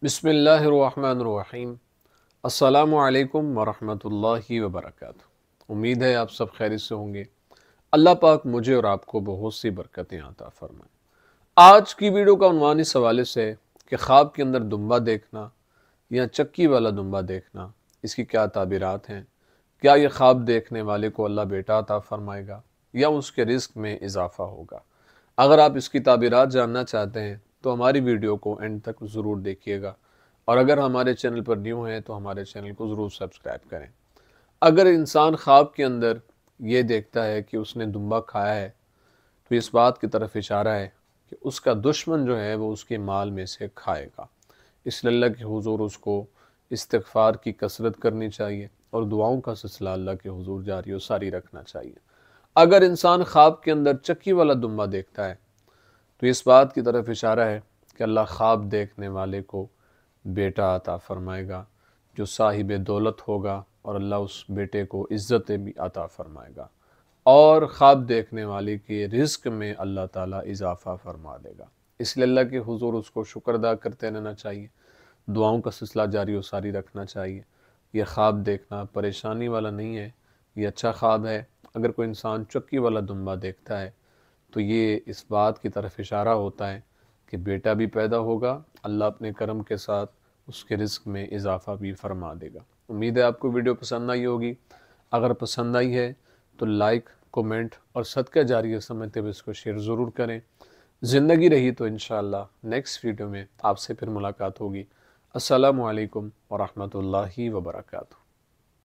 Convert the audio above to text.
बिस्मिल्लाहिर्रहमानिर्रहीम। अस्सलामु अलैकुम वरहमतुल्लाहि वबरकातुहू। उम्मीद है आप सब खैरियत से होंगे। अल्लाह पाक मुझे और आपको बहुत सी बरकतें अता फरमाए। आज की वीडियो का उन्वान इस हवाले से है कि ख्वाब के अंदर दुम्बा देखना या चक्की वाला दुम्बा देखना, इसकी क्या ताबीरात हैं। क्या ये ख्वाब देखने वाले को अल्लाह बेटा अता फरमाएगा या उसके रिस्क में इजाफा होगा। अगर आप इसकी ताबीरात जानना चाहते हैं तो हमारी वीडियो को एंड तक ज़रूर देखिएगा, और अगर हमारे चैनल पर न्यू हैं तो हमारे चैनल को ज़रूर सब्सक्राइब करें। अगर इंसान ख्वाब के अंदर ये देखता है कि उसने दुम्बा खाया है तो इस बात की तरफ इशारा है कि उसका दुश्मन जो है वो उसके माल में से खाएगा। इसलिए अल्लाह के हुजूर उसको इस्तिग़फ़ार की कसरत करनी चाहिए और दुआओं का सिलसिला अल्लाह के हुजूर जारी और सारी रखना चाहिए। अगर इंसान ख्वाब के अंदर चक्की वाला दुम्बा देखता है तो इस बात की तरफ इशारा है कि अल्लाह ख्वाब देखने वाले को बेटा अता फरमाएगा जो साहिब दौलत होगा, और अल्लाह उस बेटे को इज़्ज़तें भी अता फरमाएगा और ख्वाब देखने वाले के रिज़्क में अल्लाह ताला इजाफ़ा फरमा देगा। इसलिए अल्लाह के हुजूर उसको शुक्र अदा करते रहना चाहिए, दुआओं का सिलसिला जारी और सारी रखना चाहिए। यह ख्वाब देखना परेशानी वाला नहीं है, ये अच्छा ख्वाब है। अगर कोई इंसान चक्की वाला दुम्बा देखता है तो ये इस बात की तरफ इशारा होता है कि बेटा भी पैदा होगा, अल्लाह अपने करम के साथ उसके रिस्क में इजाफ़ा भी फरमा देगा। उम्मीद है आपको वीडियो पसंद आई होगी। अगर पसंद आई है तो लाइक, कमेंट और सदका जारिया समझते हुए इसको शेयर ज़रूर करें। ज़िंदगी रही तो इंशाअल्लाह नेक्स्ट वीडियो में आपसे फिर मुलाकात होगी। अस्सलामु अलैकुम वरहमतुल्लाहि वबरकातुहू।